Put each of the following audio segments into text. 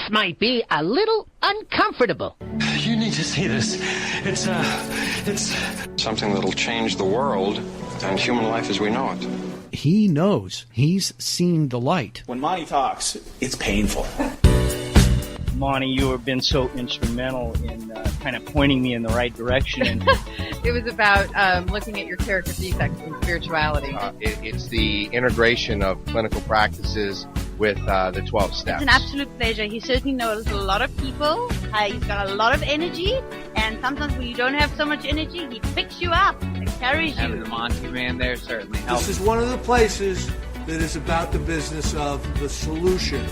This might be a little uncomfortable. You need to see this. It's something that'll change the world and human life as we know it. He knows. He's seen the light. When Monty talks, it's painful. Monty, you have been so instrumental in kind of pointing me in the right direction. And it was about looking at your character defects in spirituality. It's the integration of clinical practices with the 12 steps. It's an absolute pleasure. He certainly knows a lot of people. He's got a lot of energy. And sometimes when you don't have so much energy, he picks you up and carries you. Having the Monty man there certainly helps. This is one of the places that is about the business of the solution.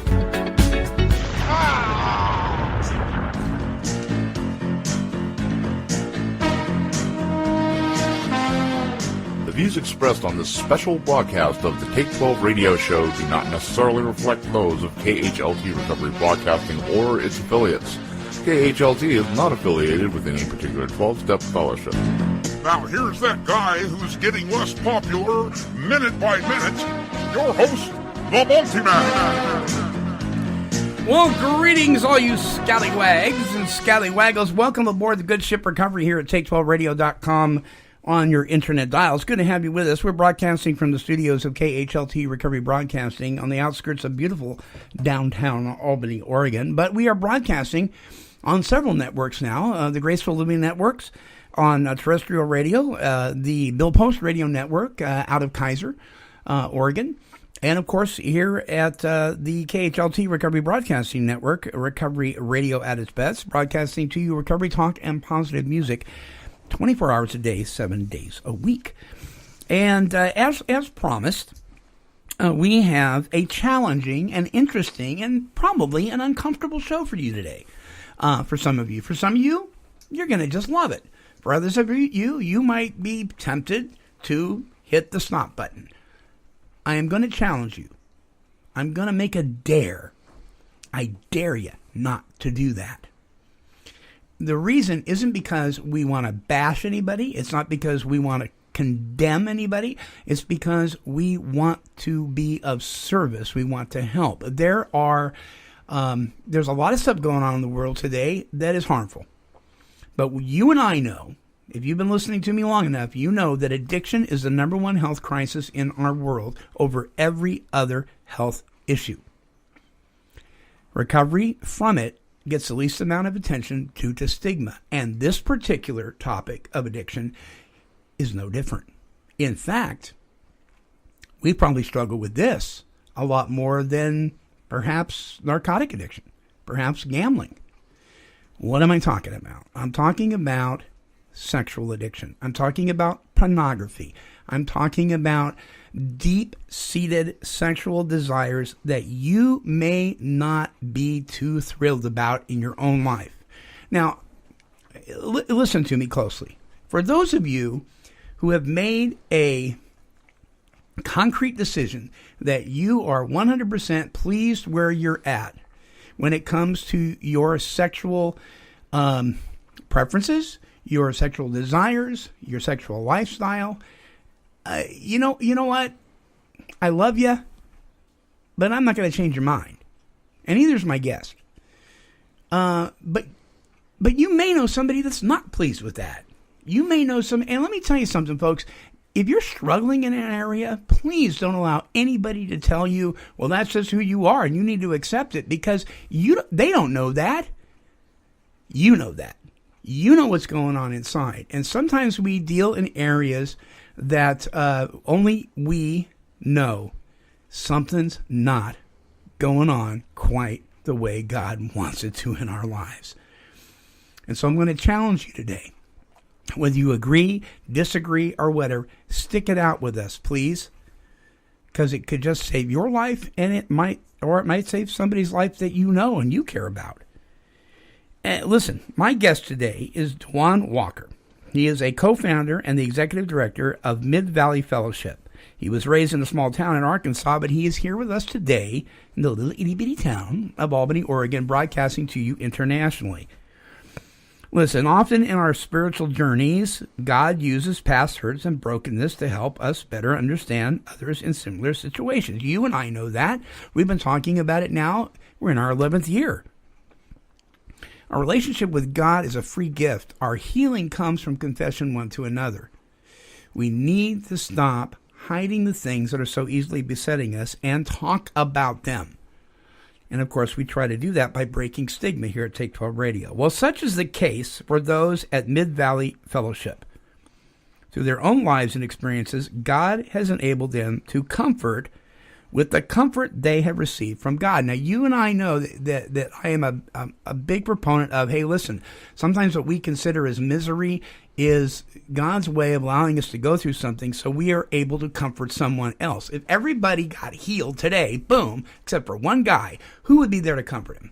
The views expressed on this special broadcast of the Take 12 radio show do not necessarily reflect those of KHLT Recovery Broadcasting or its affiliates. KHLT is not affiliated with any particular 12-step fellowship. Now here's that guy who's getting less popular minute by minute, your host, the Multi-Man. Well, greetings, all you scallywags and scallywaggles. Welcome aboard the Good Ship Recovery here at Take12Radio.com on your internet dial. It's good to have you with us. We're broadcasting from the studios of KHLT Recovery Broadcasting on the outskirts of beautiful downtown Albany, Oregon. But we are broadcasting on several networks now. The Graceful Living Networks on terrestrial radio, the Bill Post Radio Network out of Kaiser, Oregon. And, of course, here at the KHLT Recovery Broadcasting Network, Recovery Radio at its best, broadcasting to you recovery talk and positive music 24 hours a day, 7 days a week. And as promised, we have a challenging and interesting and probably an uncomfortable show for you today. For some of you. For some of you, you're going to just love it. For others of you might be tempted to hit the stop button. I am going to challenge you. I'm going to make a dare. I dare you not to do that. The reason isn't because we want to bash anybody. It's not because we want to condemn anybody. It's because we want to be of service. We want to help. There's a lot of stuff going on in the world today that is harmful. But you and I know, if you've been listening to me long enough, you know that addiction is the number one health crisis in our world over every other health issue. Recovery from it gets the least amount of attention due to stigma. And this particular topic of addiction is no different. In fact, we probably struggle with this a lot more than perhaps narcotic addiction, perhaps gambling. What am I talking about? I'm talking about sexual addiction. I'm talking about pornography. I'm talking about deep-seated sexual desires that you may not be too thrilled about in your own life. Now, listen to me closely. For those of you who have made a concrete decision that you are 100% pleased where you're at when it comes to your sexual preferences, your sexual desires, your sexual lifestyle, you know what? I love you, but I'm not going to change your mind. And neither's my guest. But you may know somebody that's not pleased with that. You may know some, and let me tell you something, folks. If you're struggling in an area, please don't allow anybody to tell you, well, that's just who you are, and you need to accept it, because they don't know that. You know that. You know what's going on inside. And sometimes we deal in areas that only we know something's not going on quite the way God wants it to in our lives. And so I'm going to challenge you today. Whether you agree, disagree, or whatever, stick it out with us, please. Because it could just save your life, and it might save somebody's life that you know and you care about. Listen, my guest today is Duan Walker. He is a co-founder and the executive director of Mid-Valley Fellowship. He was raised in a small town in Arkansas, but he is here with us today in the little itty-bitty town of Albany, Oregon, broadcasting to you internationally. Listen, often in our spiritual journeys, God uses past hurts and brokenness to help us better understand others in similar situations. You and I know that. We've been talking about it now. We're in our 11th year Our relationship with God is a free gift. Our healing comes from confession one to another. We need to stop hiding the things that are so easily besetting us and talk about them. And, of course, we try to do that by breaking stigma here at Take 12 Radio. Well, such is the case for those at Mid-Valley Fellowship. Through their own lives and experiences, God has enabled them to comfort with the comfort they have received from God. Now, you and I know that I am a big proponent of, hey, listen, sometimes what we consider as misery is God's way of allowing us to go through something so we are able to comfort someone else. If everybody got healed today, boom, except for one guy, who would be there to comfort him?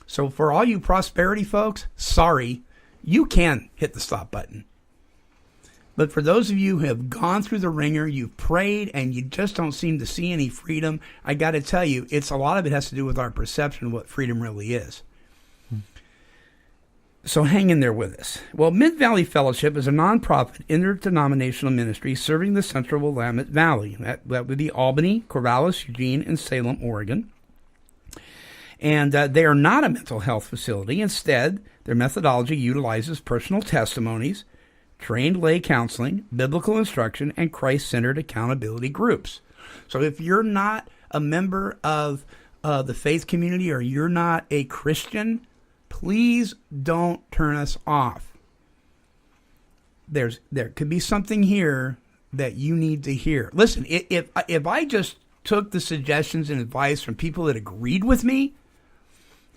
So for all you prosperity folks, sorry, you can hit the stop button. But for those of you who have gone through the ringer, you've prayed, and you just don't seem to see any freedom, I got to tell you, a lot of it has to do with our perception of what freedom really is. So hang in there with us. Well, Mid-Valley Fellowship is a nonprofit interdenominational ministry serving the central Willamette Valley. That would be Albany, Corvallis, Eugene, and Salem, Oregon. And they are not a mental health facility. Instead, their methodology utilizes personal testimonies, trained lay counseling, biblical instruction, and Christ-centered accountability groups. So if you're not a member of the faith community or you're not a Christian, please don't turn us off. There could be something here that you need to hear. Listen, if I just took the suggestions and advice from people that agreed with me,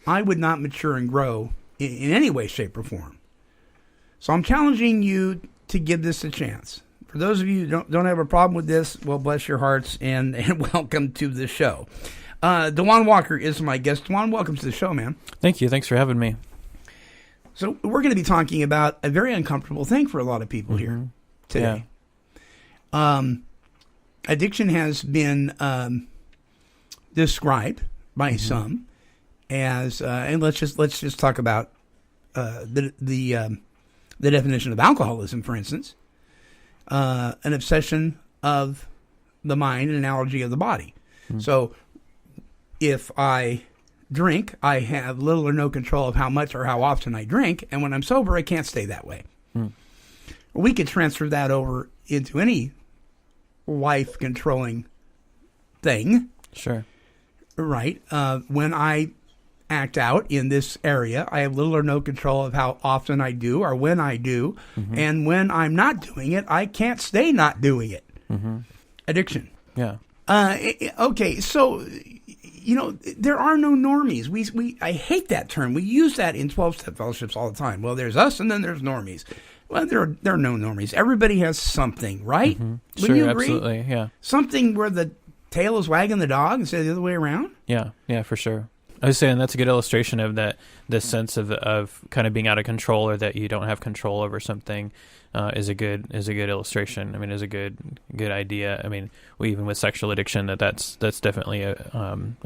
I would not mature and grow in any way, shape, or form. So I'm challenging you to give this a chance. For those of you who don't have a problem with this, well, bless your hearts and welcome to the show. Duan Walker is my guest. Duan, welcome to the show, man. Thank you. Thanks for having me. So we're going to be talking about a very uncomfortable thing for a lot of people here today. Yeah. Addiction has been described by some as, and let's just talk about the definition of alcoholism, for instance, an obsession of the mind, an allergy of the body. So if I drink, I have little or no control of how much or how often I drink, and when I'm sober, I can't stay that way. We could transfer that over into any life-controlling thing. Sure. Right. When I act out in this area, I have little or no control of how often I do or when I do. And when I'm not doing it, I can't stay not doing it. Addiction. Yeah. Okay, so, there are no normies. I hate that term. We use that in 12-step fellowships all the time. Well, there's us and then there's normies. Well, there are no normies. Everybody has something, right? Sure, you agree? Absolutely, yeah. Something where the tail is wagging the dog instead of the other way around? Yeah, for sure. I was saying that's a good illustration of that. This sense of kind of being out of control, or that you don't have control over something, is a good illustration. I mean, is a good idea. I mean, even with sexual addiction, that's definitely a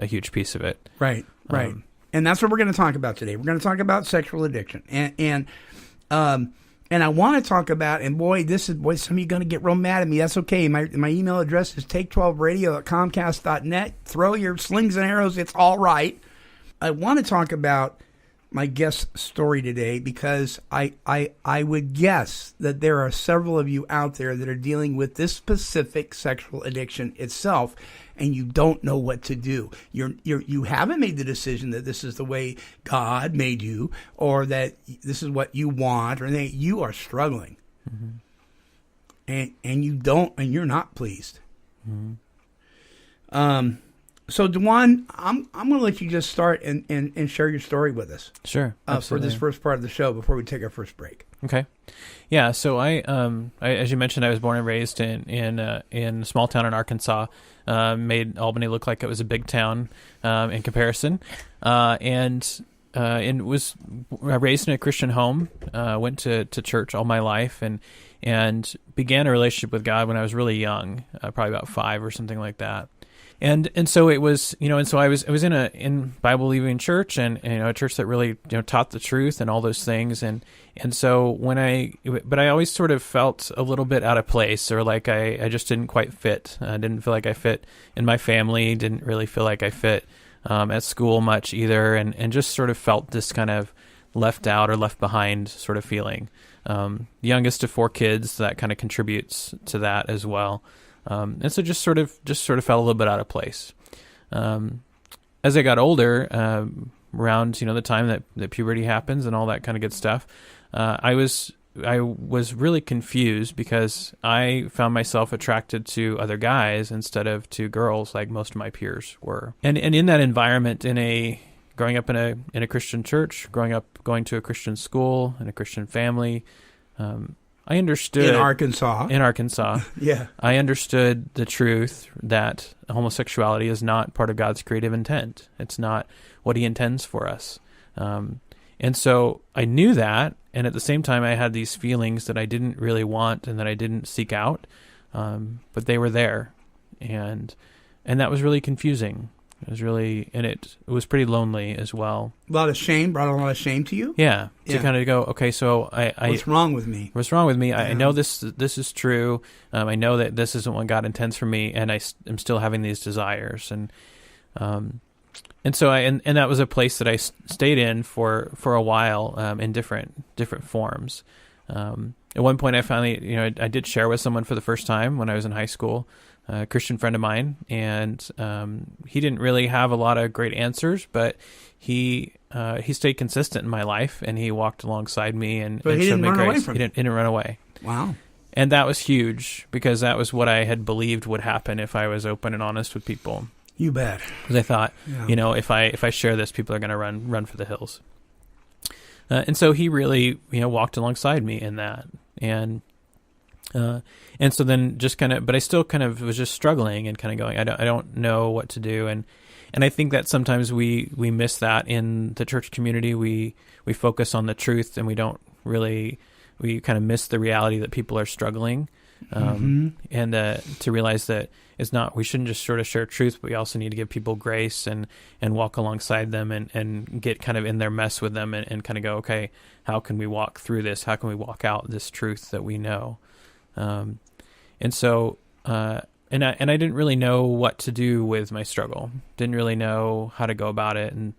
huge piece of it. Right. And that's what we're going to talk about today. We're going to talk about sexual addiction, and I want to talk about, and boy, some of you are going to get real mad at me. That's okay. My email address is take12radio@comcast.net. Throw your slings and arrows. It's all right. I want to talk about my guest story today because I would guess that there are several of you out there that are dealing with this specific sexual addiction itself, and you don't know what to do. You haven't made the decision that this is the way God made you, or that this is what you want, or that you are struggling, and you're not pleased. So, Duan, I'm going to let you just start and share your story with us. Sure, for this first part of the show before we take our first break. Okay. Yeah. So I as you mentioned, I was born and raised in a small town in Arkansas. Made Albany look like it was a big town in comparison, and was raised in a Christian home. Went to church all my life, and began a relationship with God when I was really young, probably about 5 or something like that. And so it was, and so I was in Bible believing church, and a church that really taught the truth and all those things, and so but I always sort of felt a little bit out of place, or like I just didn't quite fit. I didn't feel like I fit in my family. Didn't really feel like I fit at school much either, and just sort of felt this kind of left out or left behind sort of feeling. Youngest of 4 kids, that kind of contributes to that as well. And so just sort of felt a little bit out of place. As I got older, around the time that puberty happens and all that kind of good stuff, I was really confused because I found myself attracted to other guys instead of to girls, like most of my peers were. And in that environment, growing up in a Christian church, going to a Christian school, in a Christian family, I understood in Arkansas. Yeah, I understood the truth that homosexuality is not part of God's creative intent. It's not what He intends for us. And so I knew that, and at the same time, I had these feelings that I didn't really want and that I didn't seek out, but they were there, and that was really confusing. It was really, and it was pretty lonely as well. Brought a lot of shame to you? Yeah. To kind of go, okay, so what's wrong with me? What's wrong with me? I know this is true. I know that this isn't what God intends for me, and I'm still having these desires. And so and that was a place that I stayed in for a while, in different forms. At one point I finally, I did share with someone for the first time when I was in high school, a Christian friend of mine, and he didn't really have a lot of great answers, but he stayed consistent in my life, and he walked alongside me and he showed didn't me run grace. Away from He didn't run away. Wow. And that was huge because that was what I had believed would happen if I was open and honest with people. You bet. Because I thought, if I share this, people are going to run for the hills. And so he really, walked alongside me in that. And so then just kind of, but I still kind of was just struggling and kind of going, I don't know what to do. And I think that sometimes we miss that in the church community. We focus on the truth, and we kind of miss the reality that people are struggling. And to realize that it's not, we shouldn't just sort of share truth, but we also need to give people grace and walk alongside them and get kind of in their mess with them and kind of go, okay, how can we walk through this? How can we walk out this truth that we know? And so, and I didn't really know what to do with my struggle. Didn't really know how to go about it. And,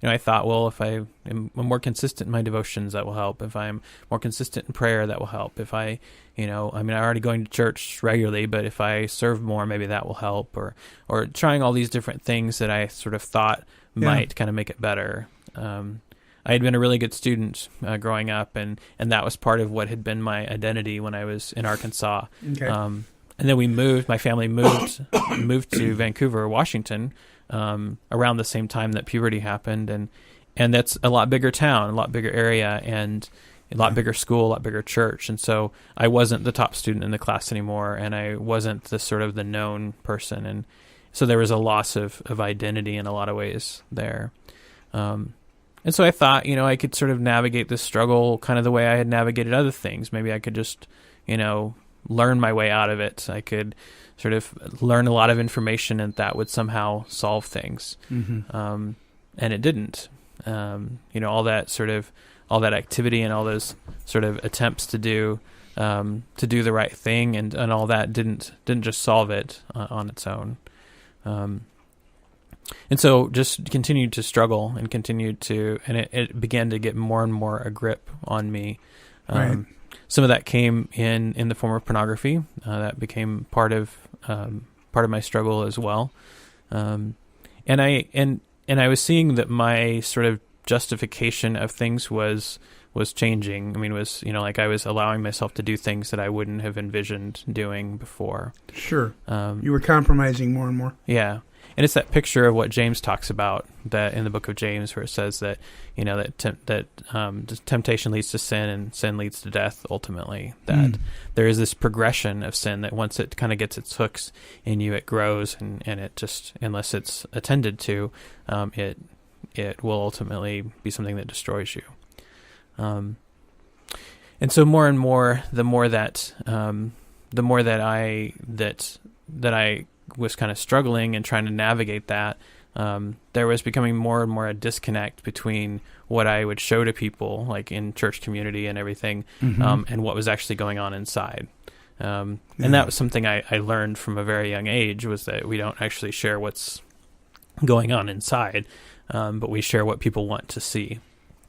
I thought, well, if I am more consistent in my devotions, that will help. If I'm more consistent in prayer, that will help. If I'm already going to church regularly, but if I serve more, maybe that will help. Or trying all these different things that I sort of thought might kind of make it better. I had been a really good student growing up, and that was part of what had been my identity when I was in Arkansas. Okay. And then we moved. My family moved to Vancouver, Washington, around the same time that puberty happened, and that's a lot bigger town, a lot bigger area, and a lot bigger school, a lot bigger church. And so I wasn't the top student in the class anymore, and I wasn't the sort of the known person, and so there was a loss of identity in a lot of ways there. And so I thought, I could sort of navigate this struggle kind of the way I had navigated other things. Maybe I could just, learn my way out of it. I could sort of learn a lot of information, and that would somehow solve things. And it didn't. All that activity and all those sort of attempts to do the right thing and all that didn't just solve it on its own. And so just continued to struggle and it began to get more and more a grip on me. Right. Some of that came in the form of pornography. That became part of my struggle as well. And I was seeing that my sort of justification of things was changing. I mean, like I was allowing myself to do things that I wouldn't have envisioned doing before. Sure. You were compromising more and more. Yeah. And it's that picture of what James talks about that in the book of James, where it says that temptation leads to sin, and sin leads to death. Ultimately, that there is this progression of sin that once it kind of gets its hooks in you, it grows, and it just, unless it's attended to, it will ultimately be something that destroys you. And so more and more, the more that I was kind of struggling and trying to navigate that, there was becoming more and more a disconnect between what I would show to people, like in church community and everything, and what was actually going on inside. And that was something I learned from a very young age, was that we don't actually share what's going on inside, but we share what people want to see.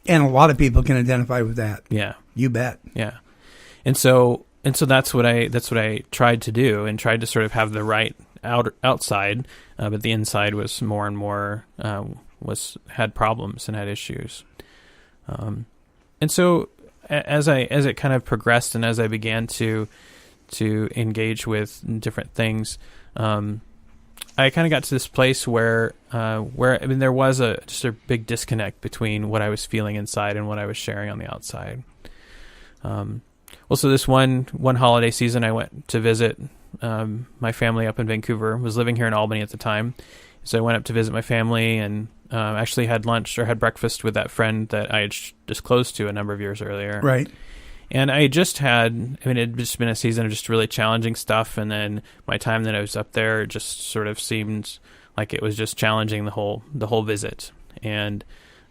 And a lot of people can identify with that. Yeah, you bet. Yeah, and so that's what I tried to do, and tried to sort of have the right outside, but the inside was more and more had problems and had issues. And so as it kind of progressed, and as I began to engage with different things, I kind of got to this place where I mean, there was just a big disconnect between what I was feeling inside and what I was sharing on the outside. Well, so this one holiday season, I went to visit my family up in Vancouver. Was living here in Albany at the time, so I went up to visit my family, and actually had breakfast with that friend that I had disclosed to a number of years earlier. Right. And I just had, it had just been a season of just really challenging stuff, and then my time that I was up there just sort of seemed like it was just challenging the whole visit. And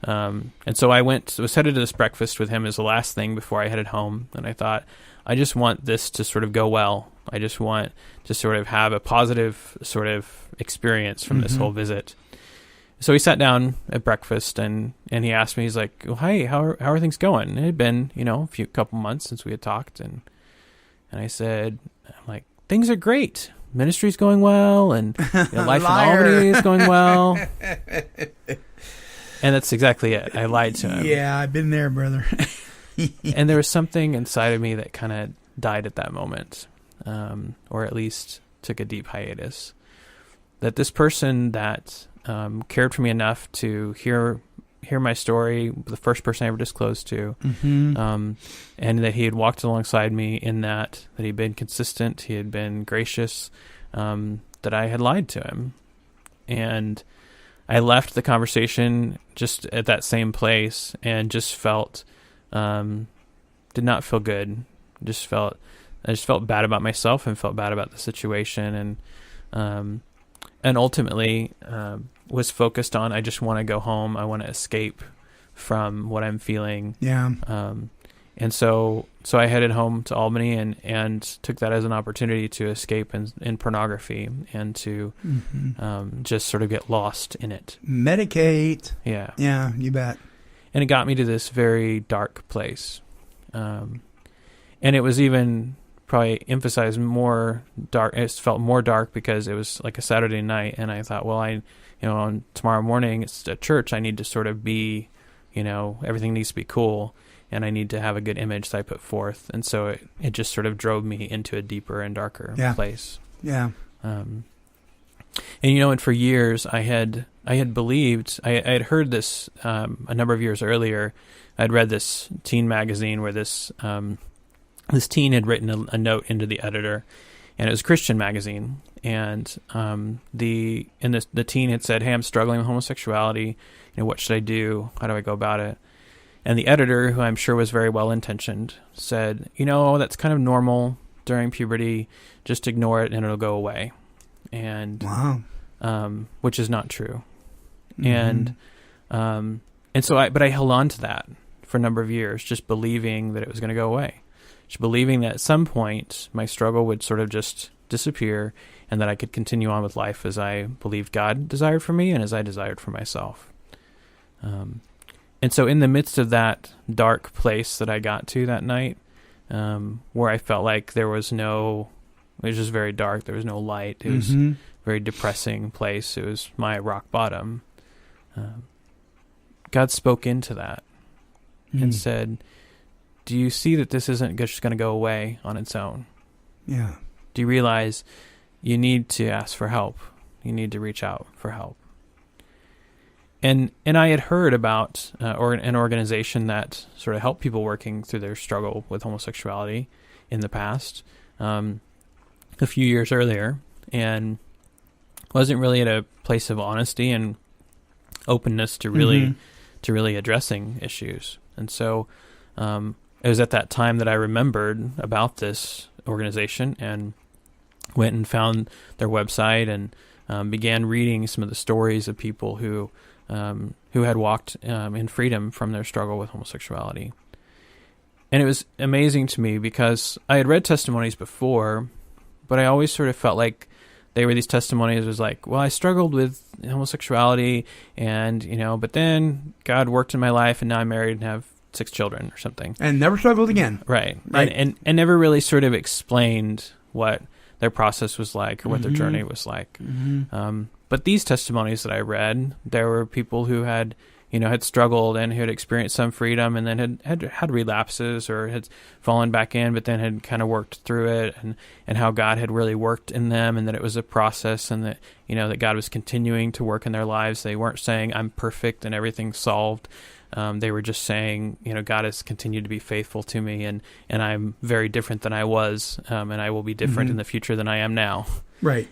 so I was headed to this breakfast with him as the last thing before I headed home, and I thought, I just want this to sort of go well. I just want to sort of have a positive sort of experience from this whole visit. So we sat down at breakfast, and he asked me, he's like, well, "Hey, how are things going?" It had been, a couple months since we had talked, and I said, I'm like, "Things are great. Ministry's going well, and life in Albany is going well." And that's exactly it. I lied to him. Yeah, I've been there, brother. And there was something inside of me that kind of died at that moment, or at least took a deep hiatus. That this person that cared for me enough to hear my story, the first person I ever disclosed to, and that he had walked alongside me in that he'd been consistent, he had been gracious, that I had lied to him. And I left the conversation just at that same place and just felt, did not feel good. I just felt bad about myself and felt bad about the situation, and ultimately was focused on, I just want to go home. I want to escape from what I'm feeling. Yeah. And so I headed home to Albany and took that as an opportunity to escape in pornography and to just sort of get lost in it. Medicate. Yeah. Yeah, you bet. And it got me to this very dark place. And it was even probably emphasized more dark. It felt more dark because it was like a Saturday night, and I thought, well, on tomorrow morning it's at church. I need to sort of be, everything needs to be cool, and I need to have a good image that I put forth. And so it just sort of drove me into a deeper and darker place. Yeah. And for years I had believed, I had heard this a number of years earlier. I'd read this teen magazine where this teen had written a note into the editor, and it was a Christian magazine. And the teen had said, "Hey, I'm struggling with homosexuality. What should I do? How do I go about it?" And the editor, who I'm sure was very well intentioned, said, "That's kind of normal during puberty. Just ignore it, and it'll go away." And wow, which is not true. And so I held on to that for a number of years, just believing that it was going to go away. Just believing that at some point my struggle would sort of just disappear, and that I could continue on with life as I believed God desired for me and as I desired for myself. And so in the midst of that dark place that I got to that night, where I felt like it was just very dark, there was no light, it was a very depressing place, it was my rock bottom, God spoke into that and said, "Do you see that this isn't just going to go away on its own? Yeah. Do you realize you need to ask for help? You need to reach out for help." And I had heard about an organization that sort of helped people working through their struggle with homosexuality in the past, a few years earlier, and wasn't really at a place of honesty and openness to really addressing issues. And so it was at that time that I remembered about this organization and went and found their website and began reading some of the stories of people who had walked in freedom from their struggle with homosexuality. And it was amazing to me because I had read testimonies before, but I always sort of felt like they were these testimonies. It was like, well, I struggled with homosexuality, and but then God worked in my life, and now I'm married and have 6 children or something, and never struggled again. Right. And never really sort of explained what their process was like or what their journey was like. But these testimonies that I read, there were people who had struggled and who had experienced some freedom, and then had relapses or had fallen back in, but then had kind of worked through it, and how God had really worked in them, and that it was a process, and that that God was continuing to work in their lives. They weren't saying I'm perfect and everything's solved. They were just saying, God has continued to be faithful to me, and I'm very different than I was, and I will be different in the future than I am now. Right.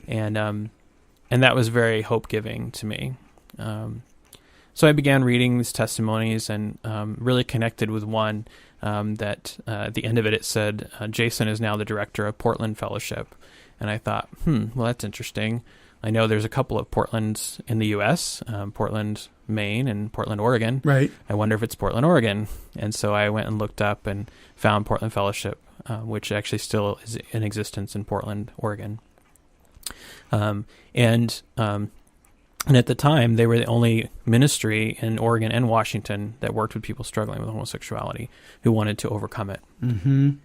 And that was very hope-giving to me. So I began reading these testimonies and really connected with one that at the end of it said, Jason is now the director of Portland Fellowship. And I thought, well, that's interesting. I know there's a couple of Portlands in the U.S., Portland, Maine, and Portland, Oregon. Right. I wonder if it's Portland, Oregon. And so I went and looked up and found Portland Fellowship, which actually still is in existence in Portland, Oregon. And at the time, they were the only ministry in Oregon and Washington that worked with people struggling with homosexuality who wanted to overcome it. And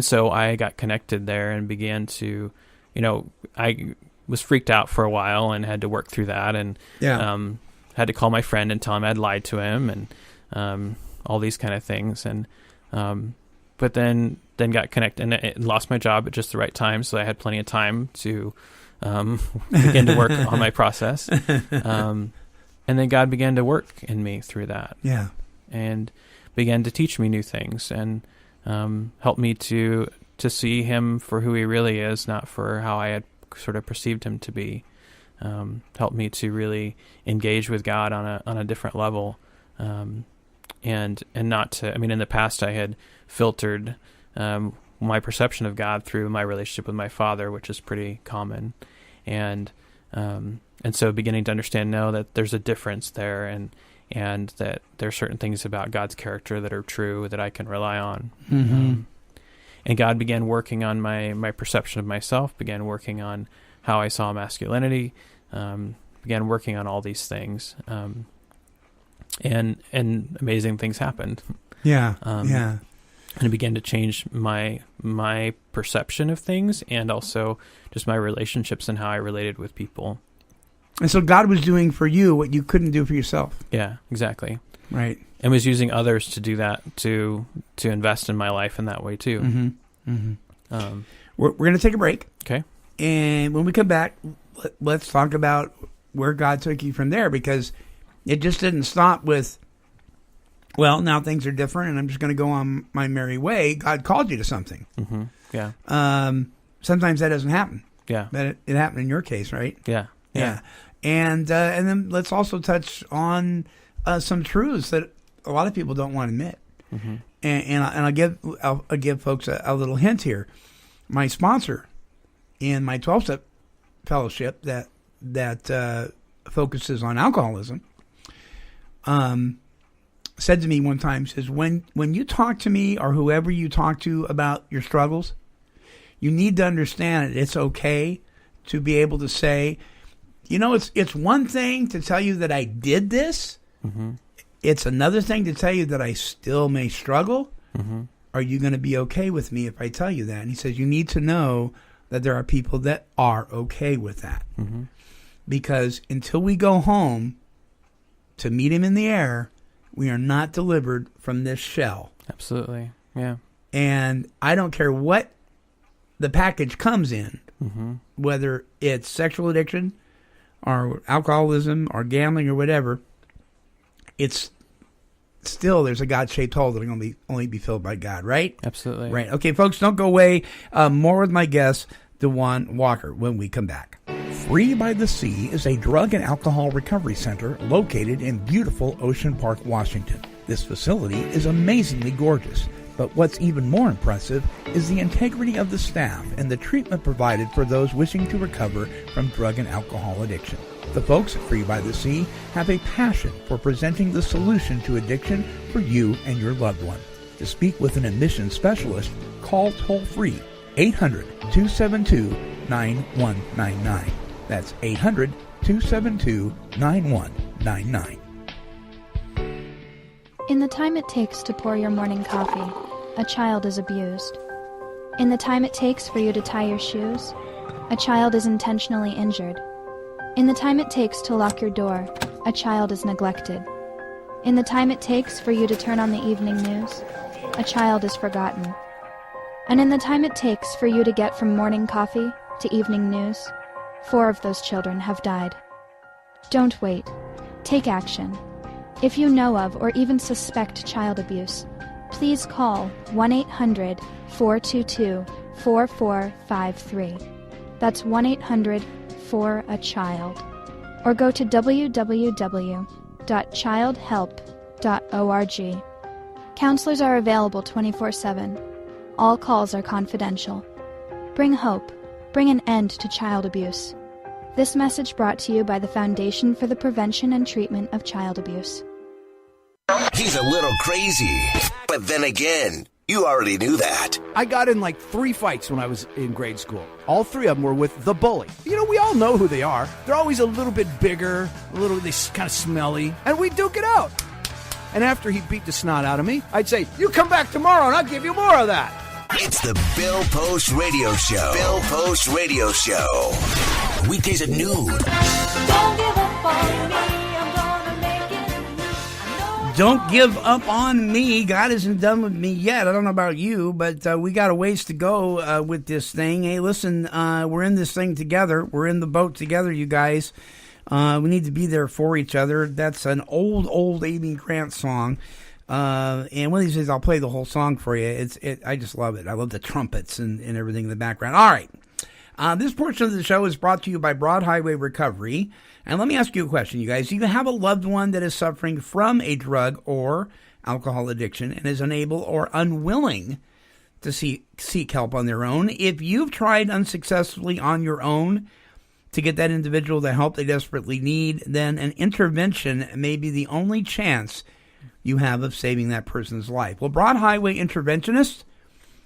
so I got connected there and began to, I was freaked out for a while and had to work through that, and had to call my friend and tell him I'd lied to him, and all these kind of things. And but then got connected and lost my job at just the right time, so I had plenty of time to begin to work on my process. And then God began to work in me through that. Yeah. And began to teach me new things, and help me to see him for who he really is, not for how I had sort of perceived him to be. Helped me to really engage with God on a different level. And not to, in the past I had filtered my perception of God through my relationship with my father, which is pretty common. And so beginning to understand now that there's a difference there, and that there are certain things about God's character that are true that I can rely on. And God began working on my perception of myself, began working on how I saw masculinity, began working on all these things. And amazing things happened. And it began to change my perception of things, and also just my relationships and how I related with people. And so God was doing for you what you couldn't do for yourself. Yeah, exactly. Right. And was using others to do that, to invest in my life in that way too. We're going to take a break. Okay. And when we come back, let's talk about where God took you from there, because it just didn't stop with, well, now things are different and I'm just going to go on my merry way. God called you to something. Yeah. Sometimes that doesn't happen. Yeah. But it happened in your case, right? Yeah. And then let's also touch on some truths that a lot of people don't want to admit. And I'll give folks a little hint here. My sponsor in my 12-step fellowship that focuses on alcoholism said to me one time, says, when you talk to me or whoever you talk to about your struggles, you need to understand that it's okay to be able to say, it's one thing to tell you that I did this. It's another thing to tell you that I still may struggle. Are you going to be okay with me if I tell you that? And he says, you need to know that there are people that are okay with that. Because until we go home to meet him in the air, we are not delivered from this shell. Absolutely. Yeah. And I don't care what the package comes in, whether it's sexual addiction or alcoholism or gambling or whatever, it's still, there's a God-shaped hole that can only be filled by God, right? Absolutely. Right. Okay, folks, don't go away. More with my guest, Duan Walker, when we come back. Free by the Sea is a drug and alcohol recovery center located in beautiful Ocean Park, Washington. This facility is amazingly gorgeous, but what's even more impressive is the integrity of the staff and the treatment provided for those wishing to recover from drug and alcohol addiction. The folks at Free by the Sea have a passion for presenting the solution to addiction for you and your loved one. To speak with an admission specialist, call toll-free 800-272 800-272-9199. That's 800-272-9199. In the time it takes to pour your morning coffee, a child is abused. In the time it takes for you to tie your shoes, a child is intentionally injured. In the time it takes to lock your door, a child is neglected. In the time it takes for you to turn on the evening news, a child is forgotten. And in the time it takes for you to get from morning coffee to evening news, 4 of those children have died. Don't wait. Take action. If you know of or even suspect child abuse, please call 1-800-422-4453. That's 1-800-4-A-CHILD. Or go to www.childhelp.org. Counselors are available 24/7. All calls are confidential. Bring hope. Bring an end to child abuse. This message brought to you by the Foundation for the Prevention and Treatment of Child Abuse. He's a little crazy, but then again, you already knew that. I got in like 3 fights when I was in grade school. All 3 of them were with the bully. You know, we all know who they are. They're always a little bit bigger, they kind of smelly, and we duke it out. And after he beat the snot out of me, I'd say, "You come back tomorrow and I'll give you more of that." It's the Bill Post Radio Show. Bill Post Radio Show. Weekdays at noon. Don't give up on me. I'm gonna make it. Don't give up on me. God isn't done with me yet. I don't know about you, but we got a ways to go with this thing. Hey, listen, we're in this thing together. We're in the boat together, you guys. We need to be there for each other. That's an old Amy Grant song. And one of these days I'll play the whole song for you. I just love it. I love the trumpets and everything in the background. All right. This portion of the show is brought to you by Broad Highway Recovery. And let me ask you a question, you guys. Do you have a loved one that is suffering from a drug or alcohol addiction and is unable or unwilling to seek help on their own? If you've tried unsuccessfully on your own to get that individual the help they desperately need, then an intervention may be the only chance you have of saving that person's life. Well, Broad Highway interventionists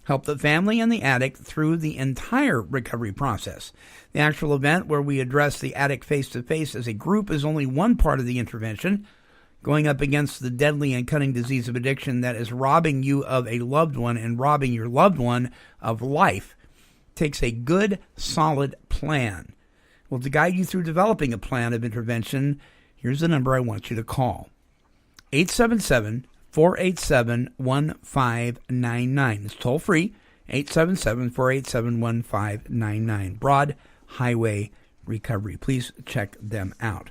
help the family and the addict through the entire recovery process. The actual event where we address the addict face-to-face as a group is only one part of the intervention. Going up against the deadly and cutting disease of addiction that is robbing you of a loved one and robbing your loved one of life takes a good, solid plan. Well, to guide you through developing a plan of intervention, here's the number I want you to call. 877-487-1599. It's toll free, 877-487-1599. Broad Highway Recovery. Please check them out.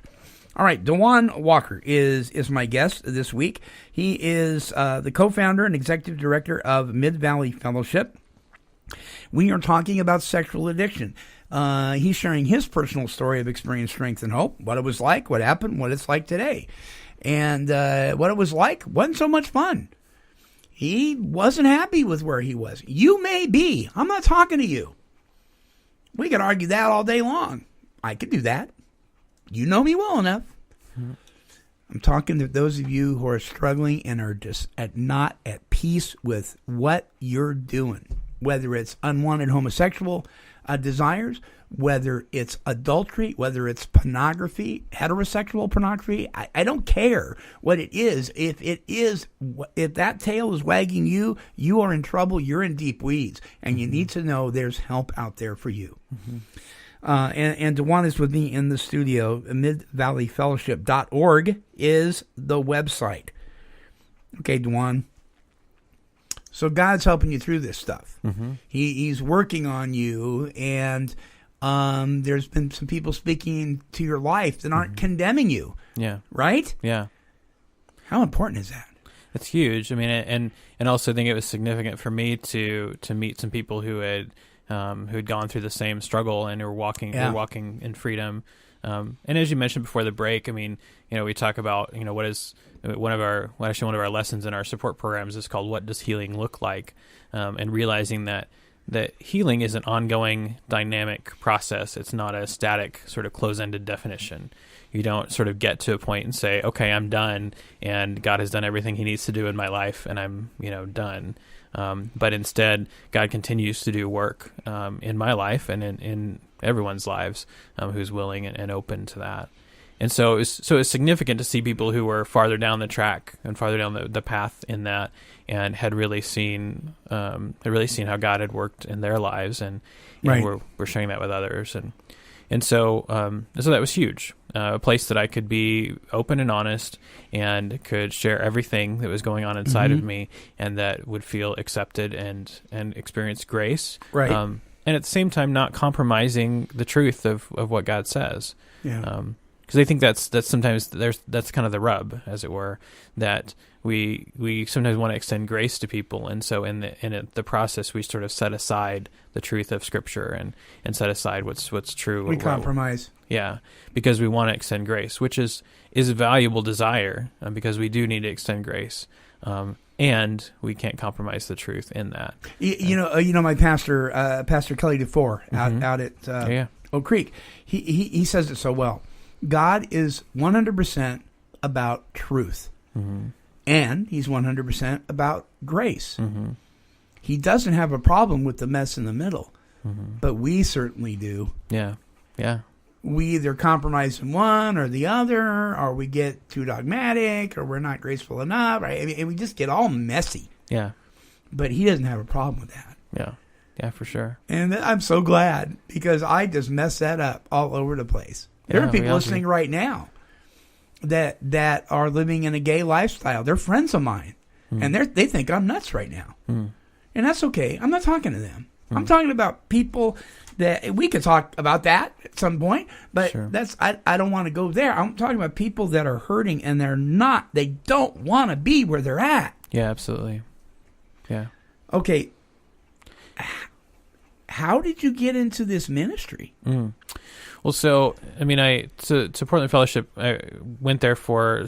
All right, Duan Walker is my guest this week. He is the co-founder and executive director of Mid-Valley Fellowship. We are talking about sexual addiction. He's sharing his personal story of experience, strength, and hope, what it was like, what happened, what it's like today. And what it was like wasn't so much fun. He wasn't happy with where he was. You may be. I'm not talking to you. We could argue that all day long. I could do that. You know me well enough. Mm-hmm. I'm talking to those of you who are struggling and are just not at peace with what you're doing, whether it's unwanted homosexual desires, whether it's adultery, whether it's pornography, heterosexual pornography. I don't care what it is. If that tail is wagging you, you are in trouble. You're in deep weeds, and you need to know there's help out there for you. Mm-hmm. And Duan is with me in the studio. MidValleyFellowship.org is the website. Okay, Duan. So God's helping you through this stuff. Mm-hmm. He's working on you, and there's been some people speaking to your life that aren't condemning you. Yeah. Right? Yeah. How important is that? It's huge. I mean, and also I think it was significant for me to meet some people who had gone through the same struggle and were walking in freedom. And as you mentioned before the break, I mean, we talk about, what is one of our lessons in our support programs is called "What Does Healing Look Like?" And realizing that healing is an ongoing, dynamic process. It's not a static, sort of close-ended definition. You don't sort of get to a point and say, "Okay, I'm done," and God has done everything He needs to do in my life, and I'm, done. But instead, God continues to do work in my life and in everyone's lives who's willing and open to that. And so it's significant to see people who were farther down the track and farther down the path in that, and had really seen how God had worked in their lives, and Right. we're sharing that with others, and so that was huge. A place that I could be open and honest and could share everything that was going on inside of me, and that would feel accepted and experience grace. Right. And at the same time, not compromising the truth of what God says. Yeah. Because I think that's sometimes that's kind of the rub, as it were, that we sometimes want to extend grace to people, and so in the process we sort of set aside the truth of Scripture and set aside what's true. We compromise. Yeah, because we want to extend grace, which is a valuable desire, because we do need to extend grace, and we can't compromise the truth in that. You know, my pastor, Pastor Kelly DeFore, out at Oak Creek, he says it so well. God is 100% about truth, and He's 100% about grace. He doesn't have a problem with the mess in the middle, but we certainly do. Yeah. We either compromise in one or the other, or we get too dogmatic, or we're not graceful enough, right? I mean, and we just get all messy. Yeah. But He doesn't have a problem with that. Yeah, for sure. And I'm so glad, because I just mess that up all over the place. There are people listening right now that are living in a gay lifestyle. They're friends of mine, and they think I'm nuts right now. And that's okay. I'm not talking to them. I'm talking about people that we could talk about that at some point, but I don't want to go there. I'm talking about people that are hurting, and they don't want to be where they're at. Yeah, absolutely. Yeah. Okay. How did you get into this ministry? Well, so, I mean, to Portland Fellowship, I went there for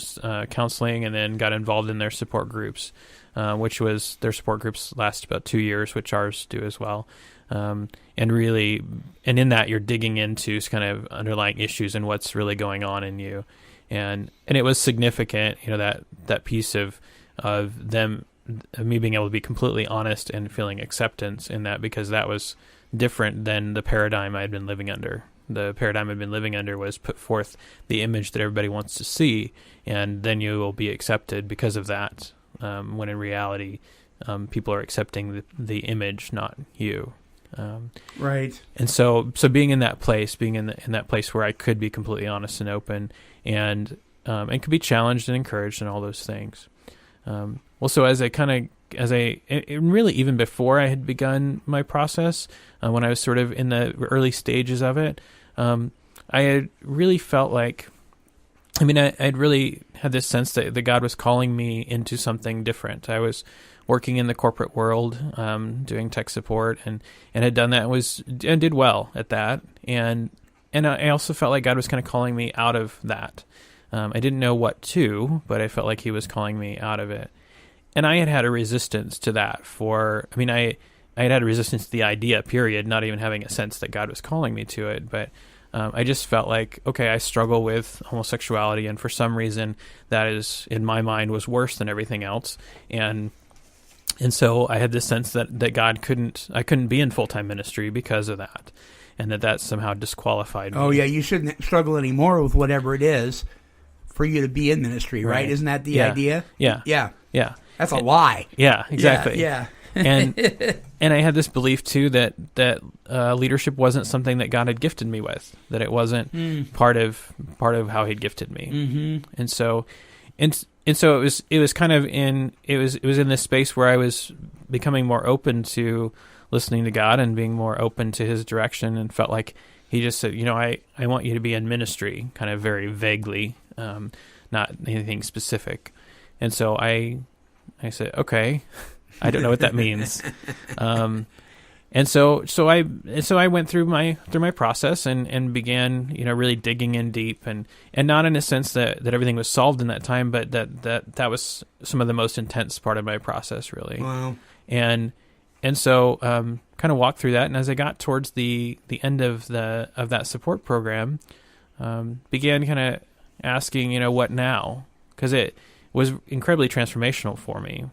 counseling, and then got involved in their support groups, which was, their support groups last about 2 years, which ours do as well. And in that, you're digging into kind of underlying issues and what's really going on in you. And it was significant, that piece of me being able to be completely honest and feeling acceptance in that, because that was different than the paradigm I had been living under. The paradigm I'd been living under was put forth the image that everybody wants to see, and then you will be accepted because of that, when in reality, people are accepting the image, not you. Right. And so being in that place, in that place where I could be completely honest and open, and could be challenged and encouraged and all those things. Well, so really even before I had begun my process, when I was sort of in the early stages of it, I had really felt like, I'd really had this sense that God was calling me into something different. I was working in the corporate world, doing tech support, and had done that, and did well at that. And I also felt like God was kind of calling me out of that. I didn't know what to, but I felt like He was calling me out of it. And I had a resistance to that I had a resistance to the idea, period, not even having a sense that God was calling me to it. But I just felt like, okay, I struggle with homosexuality, and for some reason that is, in my mind, was worse than everything else. And so I had this sense that God I couldn't be in full-time ministry because of that, and that somehow disqualified me. Oh, yeah, you shouldn't struggle anymore with whatever it is for you to be in ministry, right? Isn't that the idea? Yeah. That's a lie. Yeah, exactly. Yeah. and I had this belief too that leadership wasn't something that God had gifted me with, that it wasn't part of how He'd gifted me. And so it was kind of in this space where I was becoming more open to listening to God and being more open to His direction, and felt like He just said, I want you to be in ministry, kind of very vaguely, not anything specific. And so I said, okay, I don't know what that means. And so I went through my process and began, really digging in deep, and not in a sense that everything was solved in that time, but that was some of the most intense part of my process, really. Wow. And so kind of walked through that, and as I got towards the end of that support program, began kind of asking, what now? Because was incredibly transformational for me.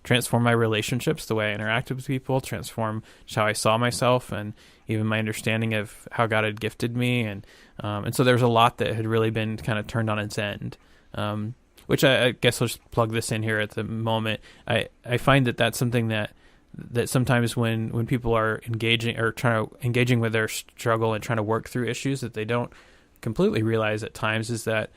Transformed my relationships, the way I interacted with people, transformed how I saw myself, and even my understanding of how God had gifted me. And so there was a lot that had really been kind of turned on its end, which I guess I'll just plug this in here at the moment. I find that that's something that sometimes when people are engaging with their struggle and trying to work through issues, that they don't completely realize at times is that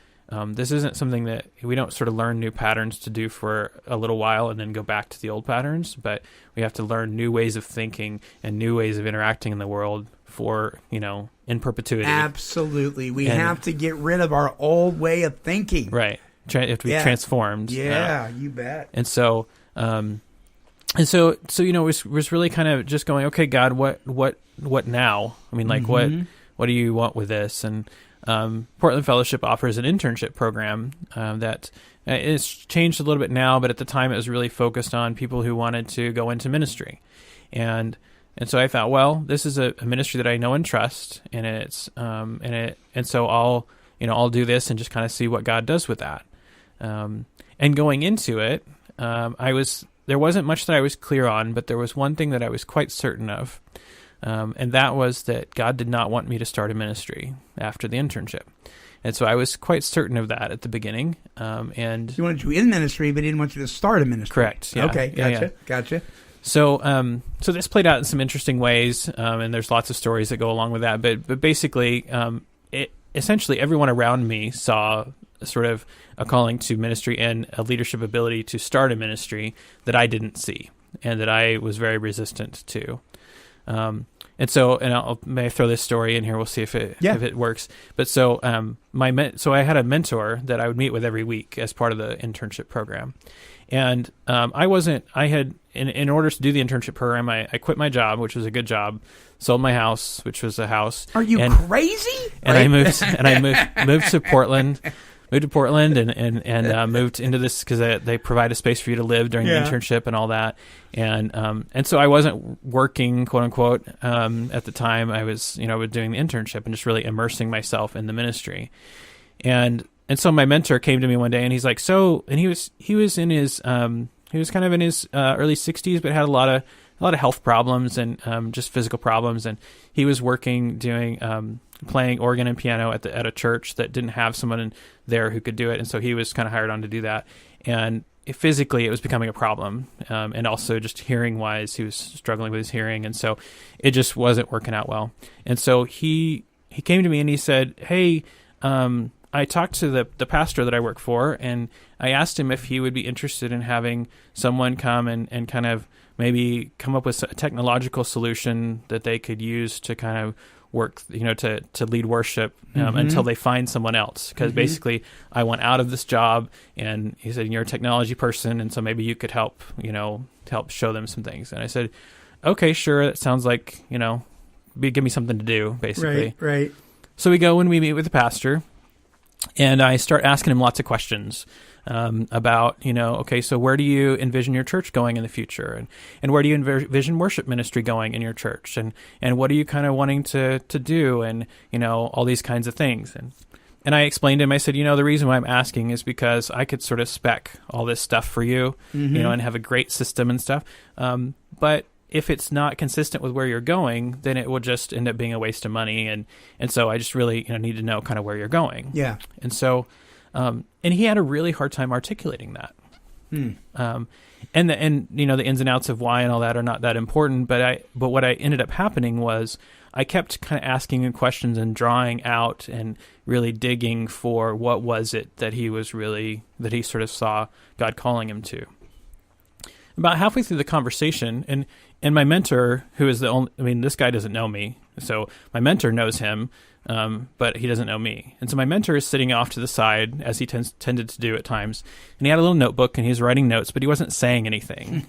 this isn't something that we don't sort of learn new patterns to do for a little while and then go back to the old patterns, but we have to learn new ways of thinking and new ways of interacting in the world for, in perpetuity. Absolutely. We have to get rid of our old way of thinking. Right. You have to be transformed. Yeah, you bet. And so, it was really kind of just going, okay, God, what now? I mean, like, what do you want with this? And Portland Fellowship offers an internship program that it's changed a little bit now, but at the time it was really focused on people who wanted to go into ministry. And so I thought, well, this is a ministry that I know and trust, and so I'll do this and just kind of see what God does with that. And going into it, there wasn't much that I was clear on, but there was one thing that I was quite certain of. And that was that God did not want me to start a ministry after the internship. And so I was quite certain of that at the beginning. And he wanted you in ministry, but he didn't want you to start a ministry. Correct. Yeah. Okay. Gotcha. So, so this played out in some interesting ways. And there's lots of stories that go along with that. But basically, essentially everyone around me saw sort of a calling to ministry and a leadership ability to start a ministry that I didn't see and that I was very resistant to. I may throw this story in here. We'll see if it works. But so I had a mentor that I would meet with every week as part of the internship program, and in order to do the internship program, I quit my job, which was a good job, sold my house, which was a house. Are you crazy? And I moved to Portland. Moved to Portland and moved into this because they provide a space for you to live during the internship and all that. And so I wasn't working, quote unquote, at the time. I was doing the internship and just really immersing myself in the ministry. And so my mentor came to me one day and he's like, and he was kind of in his early 60s, but had a lot of health problems and just physical problems. And he was working playing organ and piano at a church that didn't have someone there who could do it, and so he was kind of hired on to do that. And physically, it was becoming a problem, and also just hearing wise, he was struggling with his hearing, and so it just wasn't working out well. And so he came to me and he said, "Hey, I talked to the pastor that I work for, and I asked him if he would be interested in having someone come and kind of maybe come up with a technological solution that they could use to kind of work, to lead worship until they find someone else. Because basically, I went out of this job, and he said, "You're a technology person, and so maybe you could help, to help show them some things." And I said, "Okay, sure. That sounds like, give me something to do, basically." Right. So we go and we meet with the pastor, and I start asking him lots of questions about, okay, so where do you envision your church going in the future? And where do you envision worship ministry going in your church? And what are you kind of wanting to do? And, all these kinds of things. And I explained to him, I said, the reason why I'm asking is because I could sort of spec all this stuff for you, and have a great system and stuff. But if it's not consistent with where you're going, then it will just end up being a waste of money. And so I just really, need to know kind of where you're going. Yeah. And so, and he had a really hard time articulating that. And the ins and outs of why and all that are not that important. But what I ended up happening was I kept kind of asking him questions and drawing out and really digging for what was it that he sort of saw God calling him to. About halfway through the conversation, and my mentor, who is this guy doesn't know me, so my mentor knows him, but he doesn't know me. And so my mentor is sitting off to the side, as he tended to do at times, and he had a little notebook, and he was writing notes, but he wasn't saying anything.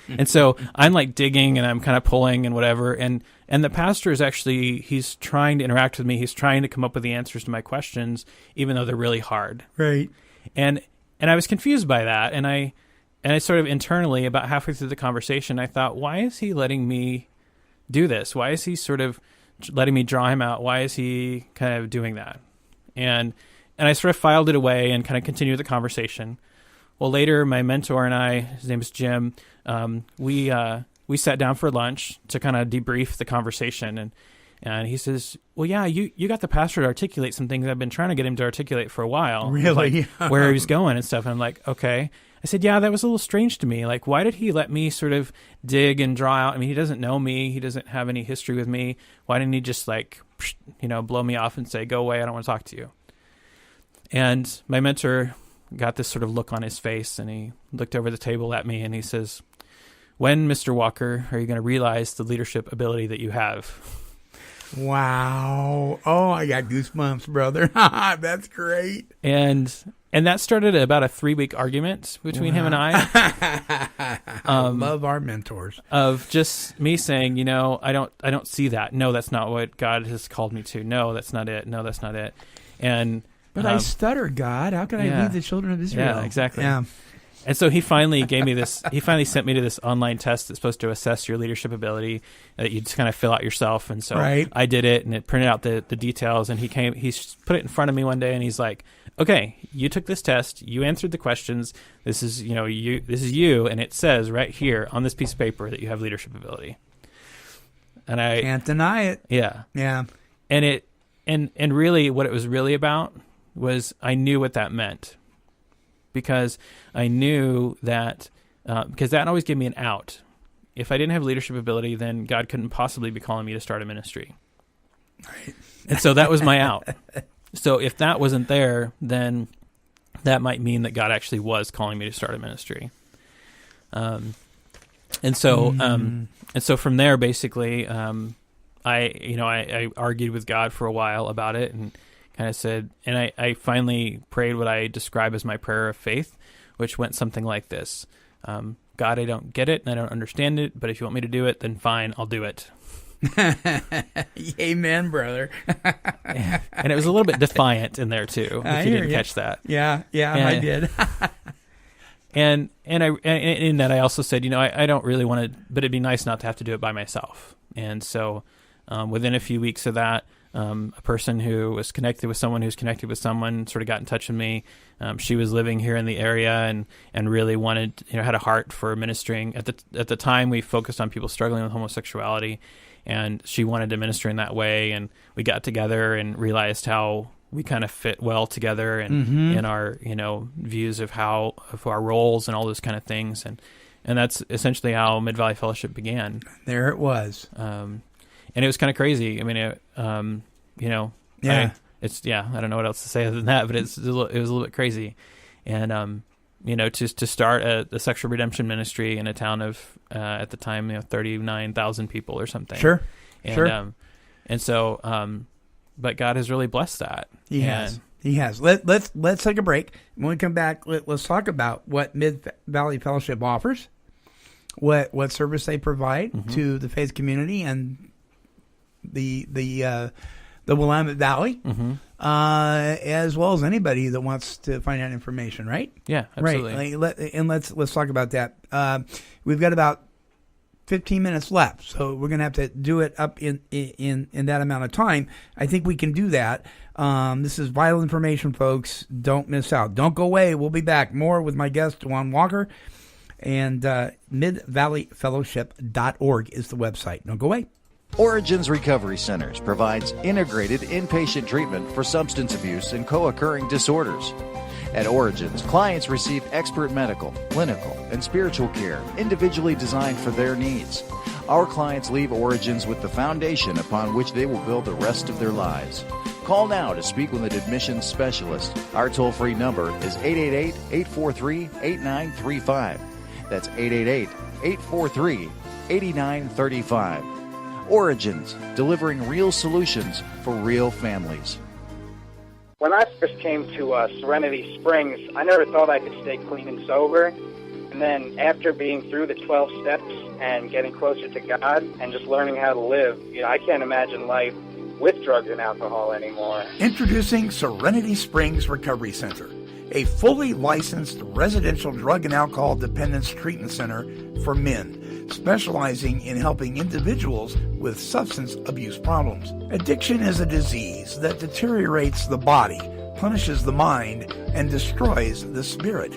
And so I'm like digging, and I'm kind of pulling and whatever, and the pastor is actually, he's trying to interact with me, he's trying to come up with the answers to my questions, even though they're really hard. Right. And I was confused by that, and I sort of internally, about halfway through the conversation, I thought, why is he letting me do this? Why is he sort of letting me draw him out? Why is he kind of doing that? And I sort of filed it away and kind of continued the conversation. Well, later, my mentor and I, his name is Jim, we sat down for lunch to kind of debrief the conversation. And he says, well, yeah, you got the pastor to articulate some things I've been trying to get him to articulate for a while. Really? Like, where he was going and stuff. And I'm like, okay. I said, yeah, that was a little strange to me. Like, why did he let me sort of dig and draw out? I mean, he doesn't know me. He doesn't have any history with me. Why didn't he just, like, blow me off and say, go away, I don't want to talk to you? And my mentor got this sort of look on his face, and he looked over the table at me, and he says, when, Mr. Walker, are you going to realize the leadership ability that you have? Wow. Oh, I got goosebumps, brother. That's great. And that started about a 3-week argument between him and I. I love our mentors. Of just me saying, I don't see that. No, that's not what God has called me to. No, that's not it. No, that's not it. But I stutter, God. How can I lead the children of Israel? Yeah, exactly. Yeah. And so he finally gave me this. He finally sent me to this online test that's supposed to assess your leadership ability that you just kind of fill out yourself. And so I did it, and it printed out the details. And he put it in front of me one day, and he's like, "Okay, you took this test. You answered the questions. This is This is you, and it says right here on this piece of paper that you have leadership ability." And I can't deny it. Yeah, yeah. And really, what it was really about was I knew what that meant. Because I knew that, because that always gave me an out. If I didn't have leadership ability, then God couldn't possibly be calling me to start a ministry. Right. And so that was my out. So if that wasn't there, then that might mean that God actually was calling me to start a ministry. And so from there, basically, I argued with God for a while about it, and kind of said, and I finally prayed what I describe as my prayer of faith, which went something like this. God, I don't get it and I don't understand it, but if you want me to do it, then fine, I'll do it. Amen, brother. And it was a little bit defiant in there too, if you didn't catch that. Yeah, I did. and in that I also said, I don't really want to, but it'd be nice not to have to do it by myself. And so within a few weeks of that, a person who was connected with someone who's connected with someone sort of got in touch with me. She was living here in the area and really wanted, had a heart for ministering. At the time, we focused on people struggling with homosexuality, and she wanted to minister in that way. And we got together and realized how we kind of fit well together and in our, views of our roles and all those kind of things. And that's essentially how Mid-Valley Fellowship began. There it was. And it was kind of crazy. I mean, yeah. I don't know what else to say other than that, but it was a little bit crazy. And, to start a sexual redemption ministry in a town of, at the time, 39,000 people or something. Sure. And, sure. And so, but God has really blessed that. He has. He has. Let's take a break. When we come back, let's talk about what Mid-Valley Fellowship offers, what service they provide to the faith community and the Willamette Valley, as well as anybody that wants to find out information, right? Yeah, absolutely. Right. And let's talk about that. We've got about 15 minutes left, so we're going to have to do it up in that amount of time. I think we can do that. This is vital information, folks. Don't miss out. Don't go away. We'll be back. More with my guest, Duan Walker. And midvalleyfellowship.org is the website. Don't go away. Origins Recovery Centers provides integrated inpatient treatment for substance abuse and co-occurring disorders. At Origins, clients receive expert medical, clinical, and spiritual care individually designed for their needs. Our clients leave Origins with the foundation upon which they will build the rest of their lives. Call now to speak with an admissions specialist. Our toll-free number is 888-843-8935. That's 888-843-8935. Origins, delivering real solutions for real families. When I first came to Serenity Springs, I never thought I could stay clean and sober. And then after being through the 12 steps and getting closer to God and just learning how to live, I can't imagine life with drugs and alcohol anymore. Introducing Serenity Springs Recovery Center, a fully licensed residential drug and alcohol dependence treatment center for men, specializing in helping individuals with substance abuse problems. Addiction is a disease that deteriorates the body, punishes the mind, and destroys the spirit.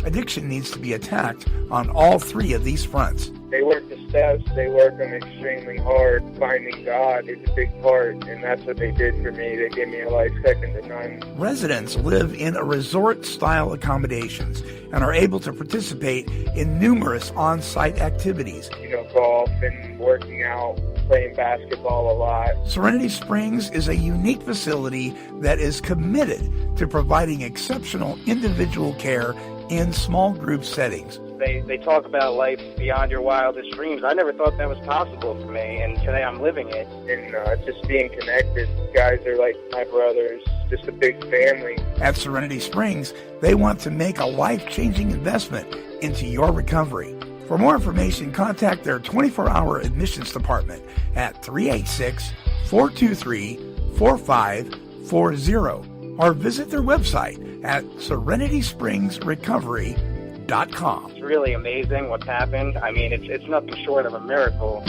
Addiction needs to be attacked on all three of these fronts. They work the steps, they work them extremely hard. Finding God is a big part, and that's what they did for me. They gave me a life second to none. Residents live in a resort-style accommodations and are able to participate in numerous on-site activities. Golf and working out, playing basketball a lot. Serenity Springs is a unique facility that is committed to providing exceptional individual care in small group settings. They talk about life beyond your wildest dreams. I never thought that was possible for me, and today I'm living it. And just being connected. Guys are like my brothers, just a big family. At Serenity Springs, they want to make a life-changing investment into your recovery. For more information, contact their 24-hour admissions department at 386-423-4540 or visit their website at serenityspringsrecovery.com. It's really amazing what's happened. I mean, it's nothing short of a miracle.